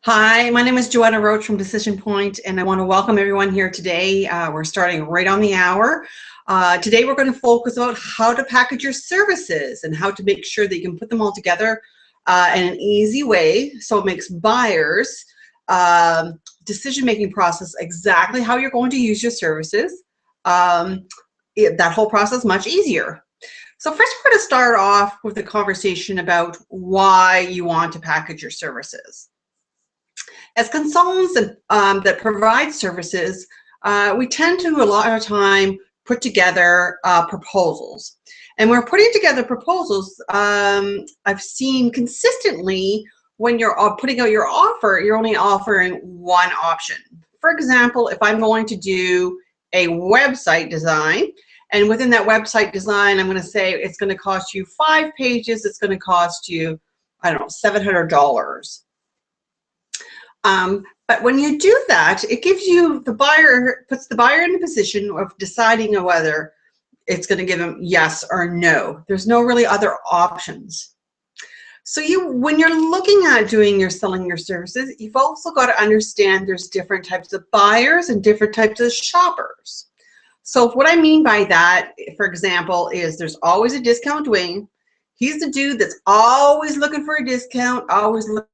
Hi, my name is Joanna Roach from Decision Point, and I want to welcome everyone here today. We're starting right on the hour. Today we're going to focus on how to package your services and how to make sure that you can put them all together in an easy way so it makes buyers' decision-making process exactly how you're going to use your services, that whole process much easier. So first we're going to start off with a conversation about why you want to package your services. As consultants that provide services, we tend to a lot of time put together proposals. And we're putting together proposals, I've seen consistently when you're putting out your offer, you're only offering one option. For example, if I'm going to do a website design, and within that website design, I'm going to say it's going to cost you 5 pages, it's going to cost you, I don't know, $700. But when you do that, it gives you puts the buyer in a position of deciding whether it's going to give them yes or no. There's no really other options. So when you're looking at selling your services, you've also got to understand there's different types of buyers and different types of shoppers. So what I mean by that, for example, is there's always a discount Dwayne. He's the dude that's always looking for a discount, always looking.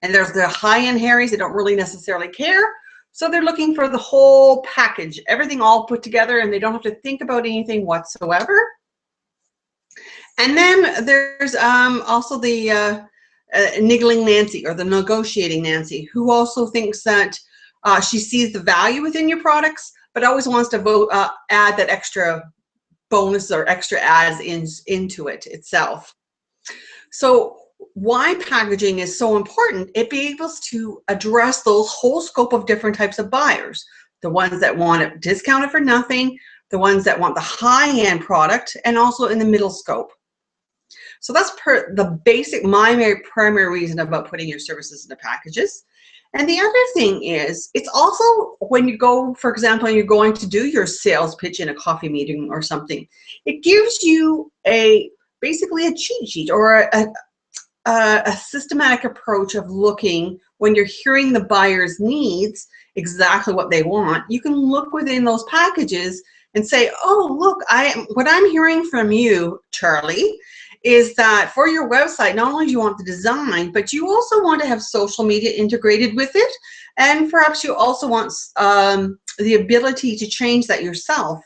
And there's the high-end Harrys that don't really necessarily care. So they're looking for the whole package, everything all put together, and they don't have to think about anything whatsoever. And then there's also the niggling Nancy, or the negotiating Nancy, who also thinks that she sees the value within your products, but always wants to add that extra bonus or extra ads into it itself. So why packaging is so important, it be able to address those whole scope of different types of buyers. The ones that want it discounted for nothing, the ones that want the high-end product, and also in the middle scope. So that's the basic, my primary reason about putting your services into packages. And the other thing is, it's also when you go, for example, you're going to do your sales pitch in a coffee meeting or something, it gives you basically a cheat sheet or a systematic approach of looking when you're hearing the buyer's needs, exactly what they want. You can look within those packages and say, oh, look, what I'm hearing from you, Charlie, is that for your website, not only do you want the design, but you also want to have social media integrated with it. And perhaps you also want the ability to change that yourself.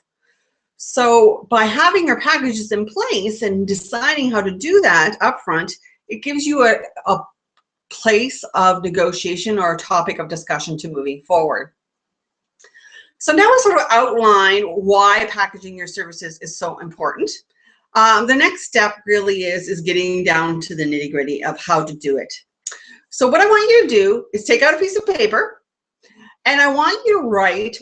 So by having your packages in place and deciding how to do that upfront, it gives you a place of negotiation or a topic of discussion to moving forward. So now I sort of outline why packaging your services is so important. The next step really is getting down to the nitty-gritty of how to do it. So what I want you to do is take out a piece of paper, and I want you to write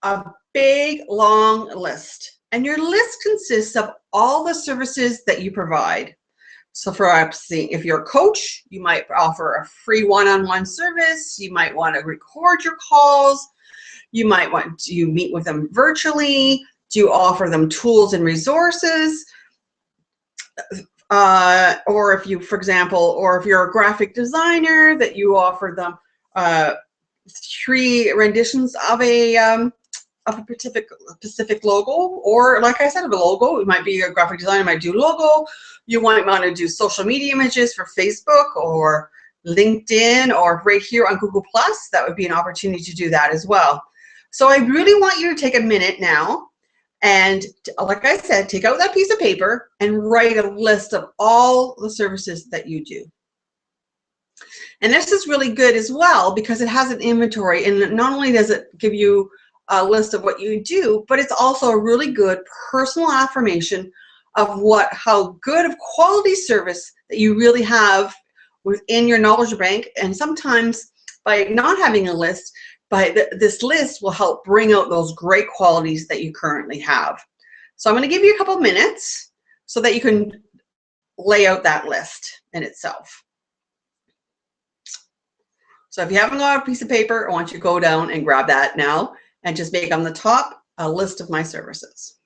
a big, long list. And your list consists of all the services that you provide. So if you're a coach, you might offer a free one-on-one service. You might want to record your calls. You might want to meet with them virtually. Do you offer them tools and resources? Or if you, for example, or if you're a graphic designer, that you offer them 3 renditions of a specific logo, or like I said, of a logo. It might be a graphic designer might do logo. You might want to do social media images for Facebook or LinkedIn, or right here on Google Plus. That would be an opportunity to do that as well. So I really want you to take a minute now and, like I said, take out that piece of paper and write a list of all the services that you do. And this is really good as well because it has an inventory, and not only does it give you a list of what you do, but it's also a really good personal affirmation of how good of quality service that you really have within your knowledge bank. And sometimes by not having a list, this list will help bring out those great qualities that you currently have. So I'm going to give you a couple minutes so that you can lay out that list in itself. So if you haven't got a piece of paper, I want you to go down and grab that now and just make on the top a list of my services.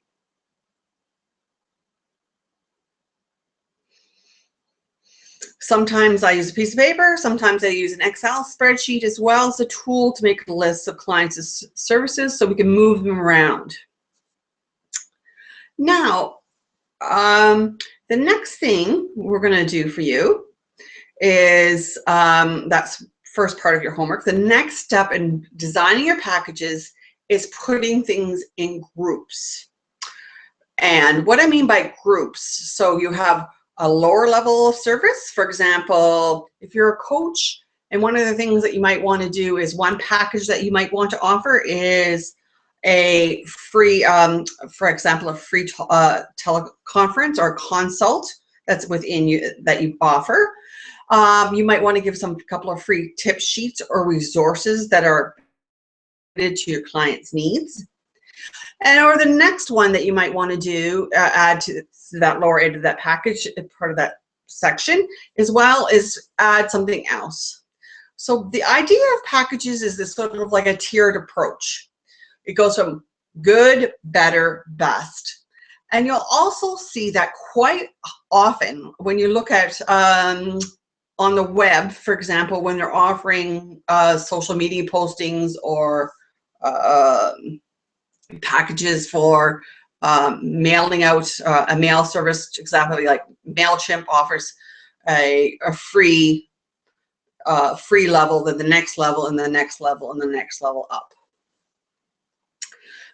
Sometimes I use a piece of paper. Sometimes I use an Excel spreadsheet as well as a tool to make a list of clients' services so we can move them around. Now, the next thing we're going to do for you is, that's first part of your homework. The next step in designing your packages is putting things in groups. And what I mean by groups, so you have a lower level of service. For example, if you're a coach, and one of the things that you might want to do is one package that you might want to offer is a free, for example, a free teleconference or consult that's within you that you offer. You might want to give a couple of free tip sheets or resources that are related to your client's needs. Or the next one that you might want to do, add to that lower end of that package, part of that section as well, is add something else. So the idea of packages is this sort of like a tiered approach. It goes from good, better, best. And you'll also see that quite often when you look at on the web, for example, when they're offering social media postings or packages for mailing out a mail service, exactly like MailChimp offers a free level, then the next level, and the next level, and the next level up.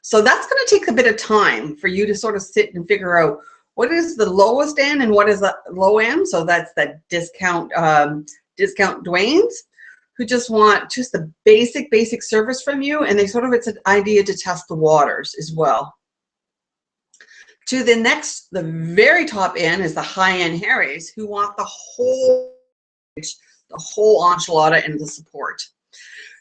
So that's going to take a bit of time for you to sort of sit and figure out what is the lowest end and what is the low end. So that's that discount Dwayne's, who just want just the basic service from you, and it's an idea to test the waters as well. To the very top end is the high-end Harrys, who want the whole enchilada and the support.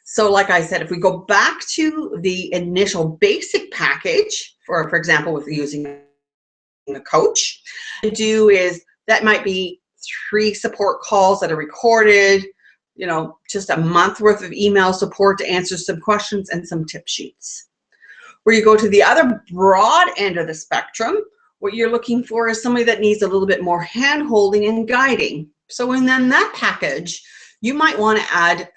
So like I said, if we go back to the initial basic package, for example, with using a coach, what do is that might be 3 support calls that are recorded, just a month worth of email support to answer some questions and some tip sheets. Where you go to the other broad end of the spectrum, what you're looking for is somebody that needs a little bit more hand-holding and guiding. So in that package, you might want to add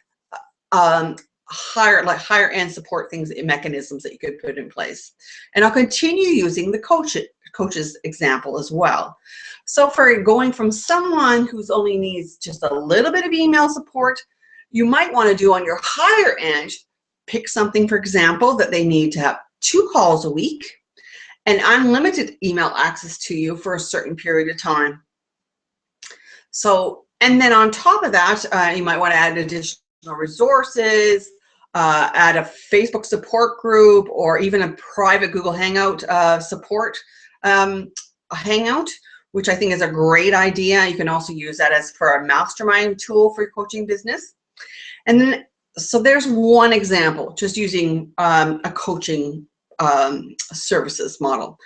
higher end support things and mechanisms that you could put in place. And I'll continue using the coach's example as well. So for going from someone who's only needs just a little bit of email support, you might want to do on your higher end, pick something, for example, that they need to have 2 calls a week and unlimited email access to you for a certain period of time. So, and then on top of that, you might want to add additional resources, add a Facebook support group, or even a private Google Hangout support Hangout, which I think is a great idea. You can also use that as for a mastermind tool for your coaching business. And then, so there's one example, just using a coaching services model.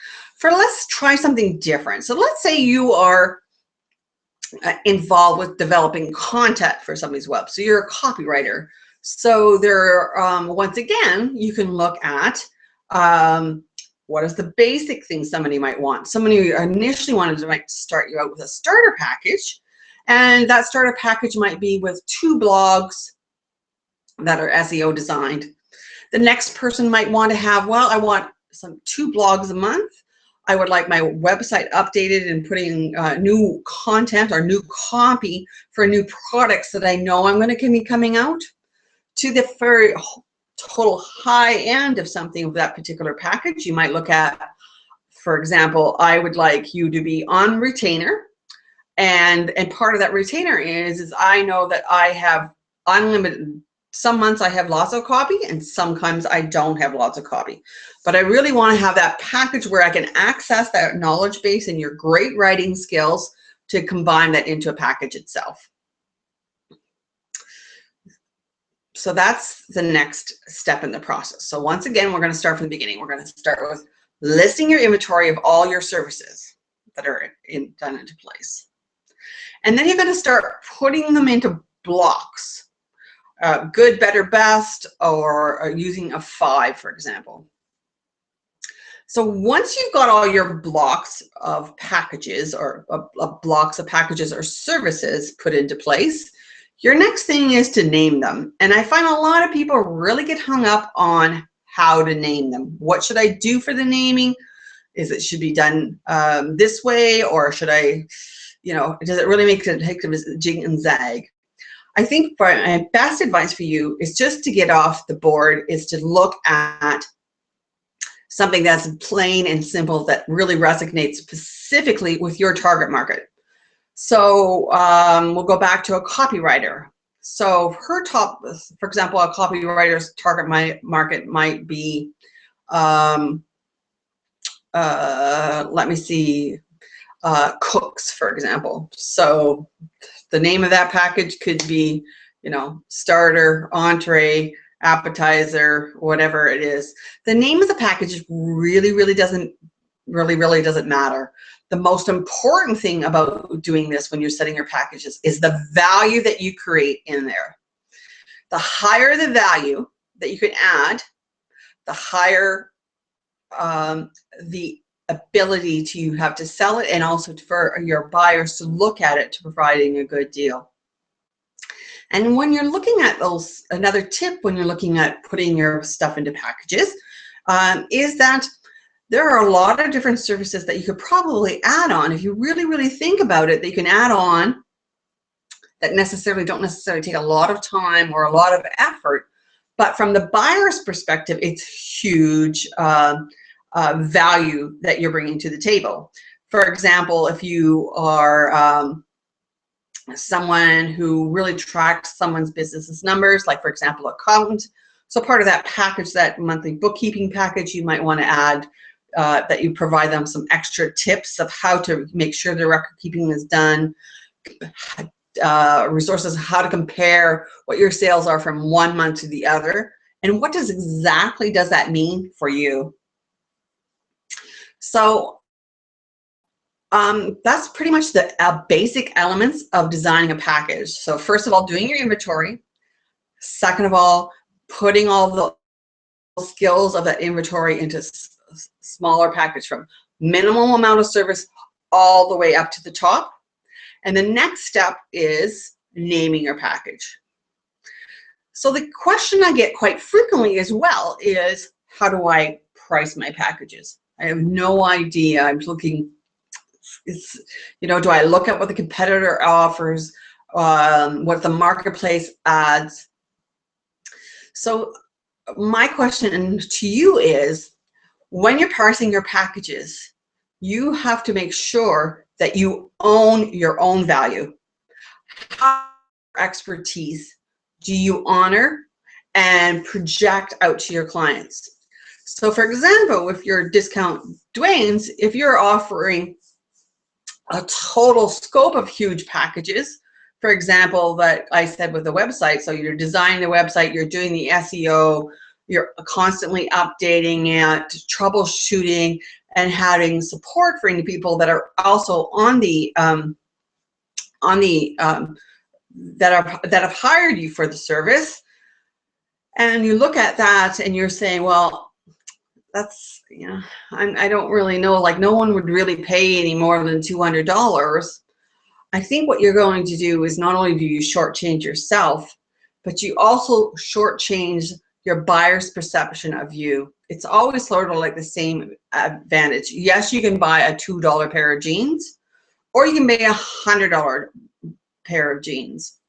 Let's try something different. So let's say you are involved with developing content for somebody's web. So you're a copywriter. So there, once again, you can look at what is the basic thing somebody might want. Somebody initially might start you out with a starter package, and that starter package might be with 2 blogs that are SEO designed. The next person might want to have, well, I want 2 blogs a month. I would like my website updated and putting new content or new copy for new products that I know I'm going to be coming out. To the very total high end of something of that particular package, you might look at, for example, I would like you to be on retainer, and part of that retainer is I know that I have unlimited. Some months I have lots of copy, and sometimes I don't have lots of copy. But I really want to have that package where I can access that knowledge base and your great writing skills to combine that into a package itself. So that's the next step in the process. So once again, we're going to start from the beginning. We're going to start with listing your inventory of all your services that are done into place. And then you're going to start putting them into blocks. Good, better, best, or using a 5, for example. So once you've got all your blocks of packages or blocks of packages or services put into place, your next thing is to name them. And I find a lot of people really get hung up on how to name them. What should I do for the naming? Is it should be done this way, or should I, you know, does it really make it take a jig and zag? I think my best advice for you is just to get off the board, is to look at something that's plain and simple that really resonates specifically with your target market. So we'll go back to a copywriter. So her top, for example, a copywriter's target market might be, let me see, cooks, for example. So the name of that package could be, you know, starter, entree, appetizer, whatever it is. The name of the package really doesn't matter. The most important thing about doing this when you're setting your packages is the value that you create in there. The higher the value that you can add, the higher the ability to have to sell it, and also for your buyers to look at it to providing a good deal. And when you're looking at those, another tip when you're looking at putting your stuff into packages is that there are a lot of different services that you could probably add on if you really think about it, that you can add on that don't necessarily take a lot of time or a lot of effort, but from the buyer's perspective, it's huge value that you're bringing to the table. For example, if you are someone who really tracks someone's business's numbers, like for example, accountant. So part of that package, that monthly bookkeeping package, you might want to add that you provide them some extra tips of how to make sure their record keeping is done, resources, how to compare what your sales are from one month to the other, and what exactly does that mean for you. So that's pretty much the basic elements of designing a package. So first of all, doing your inventory. Second of all, putting all the skills of that inventory into smaller package, from minimum amount of service all the way up to the top. And the next step is naming your package. So the question I get quite frequently as well is, how do I price my packages? I have no idea. I'm looking, you know, do I look at what the competitor offers, what the marketplace adds? So my question to you is, when you're pricing your packages, you have to make sure that you own your own value. How expertise do you honor and project out to your clients? So for example, if you're Discount Dwayne's, if you're offering a total scope of huge packages, for example, that I said with the website, so you're designing the website, you're doing the SEO, you're constantly updating it, troubleshooting, and having support for any people that are also that have hired you for the service. And you look at that and you're saying, well, that's, you know, I don't really know, like no one would really pay any more than $200. I think what you're going to do is, not only do you shortchange yourself, but you also shortchange your buyer's perception of you. It's always sort of like the same advantage. Yes, you can buy a $2 pair of jeans, or you can buy a $100 pair of jeans.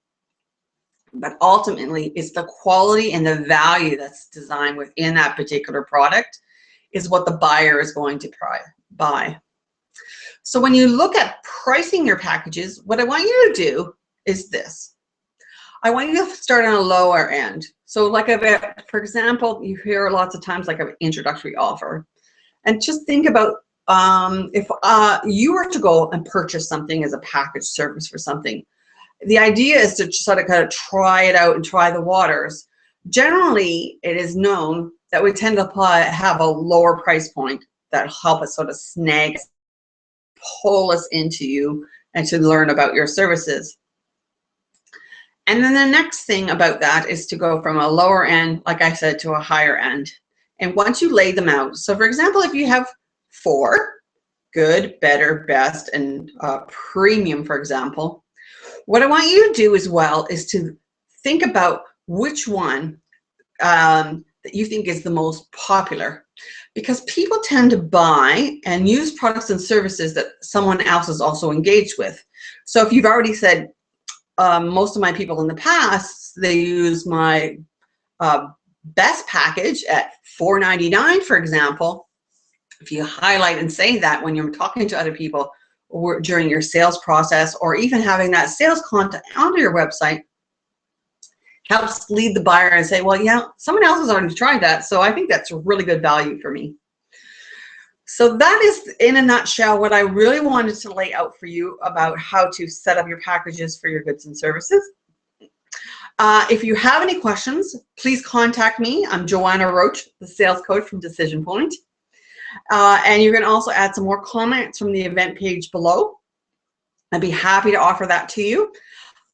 But ultimately, it's the quality and the value that's designed within that particular product is what the buyer is going to buy. So when you look at pricing your packages, what I want you to do is this. I want you to start on a lower end. So like, for example, you hear lots of times like an introductory offer. And just think about if you were to go and purchase something as a package service for something. The idea is to sort of kind of try it out and try the waters. Generally, it is known that we tend to have a lower price point that help us sort of snag, pull us into you and to learn about your services. And then the next thing about that is to go from a lower end, like I said, to a higher end. And once you lay them out, so for example, if you have 4, good, better, best, and premium, for example, what I want you to do as well is to think about which one that you think is the most popular, because people tend to buy and use products and services that someone else is also engaged with. So if you've already said, most of my people in the past, they use my best package at $4.99, for example. If you highlight and say that when you're talking to other people or during your sales process, or even having that sales content onto your website, helps lead the buyer and say, well, yeah, someone else has already tried that, so I think that's a really good value for me. So that is, in a nutshell, what I really wanted to lay out for you about how to set up your packages for your goods and services. If you have any questions, please contact me. I'm Joanna Roach, the sales coach from Decision Point. And you can also add some more comments from the event page below. I'd be happy to offer that to you.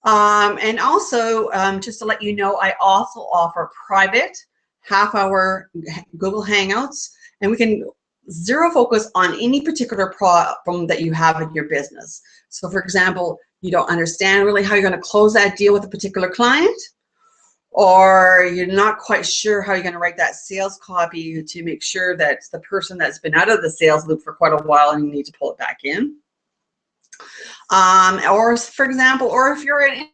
And also, just to let you know, I also offer private half-hour Google Hangouts, and we can zero focus on any particular problem that you have in your business. So for example, you don't understand really how you're going to close that deal with a particular client, or you're not quite sure how you're going to write that sales copy to make sure that the person that's been out of the sales loop for quite a while and you need to pull it back in. Or for example, or if you're in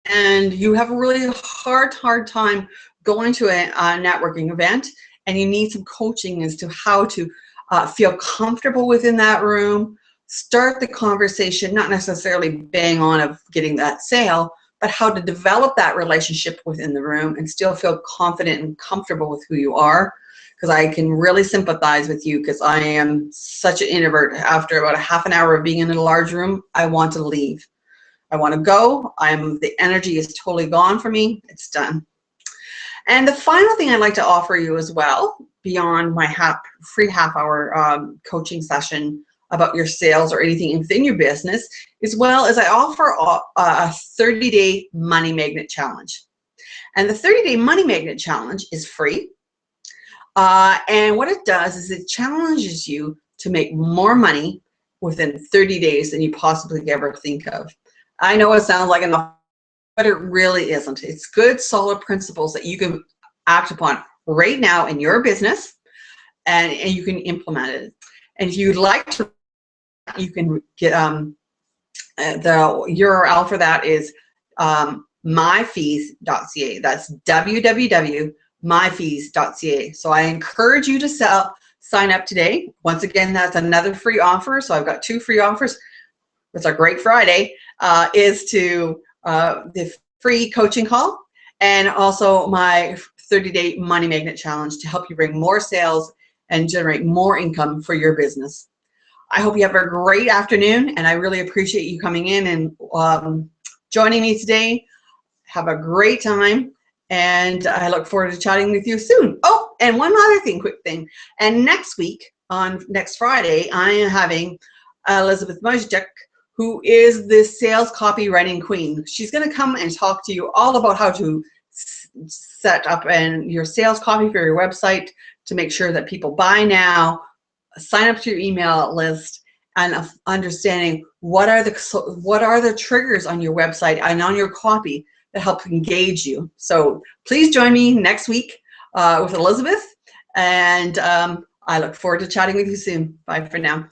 and you have a really hard time going to a networking event and you need some coaching as to how to feel comfortable within that room, start the conversation, not necessarily bang on of getting that sale, but how to develop that relationship within the room and still feel confident and comfortable with who you are. Because I can really sympathize with you, because I am such an introvert. After about a half an hour of being in a large room, I want to leave. I want to go. The energy is totally gone for me. It's done. And the final thing I'd like to offer you as well, beyond my free half-hour coaching session about your sales or anything within your business, as well as I offer a 30-day money magnet challenge. And the 30-day money magnet challenge is free. And what it does is it challenges you to make more money within 30 days than you possibly ever think of. I know it sounds like enough, but it really isn't. It's good, solid principles that you can act upon right now in your business, and you can implement it. And if you'd like to, you can get the URL for that is myfees.ca. That's www.myfees.ca. So I encourage you to sign up today. Once again, that's another free offer. So I've got 2 free offers. It's our Great Friday, is to the free coaching call and also my 30-day money magnet challenge to help you bring more sales and generate more income for your business. I hope you have a great afternoon, and I really appreciate you coming in and joining me today. Have a great time, and I look forward to chatting with you soon. Oh, and one other thing, quick thing. And next week, on next Friday, I am having Elizabeth Majek, who is the sales copywriting queen. She's going to come and talk to you all about how to set up your sales copy for your website to make sure that people buy now, sign up to your email list, and understanding what are the triggers on your website and on your copy that help engage you. So please join me next week with Elizabeth, and I look forward to chatting with you soon. Bye for now.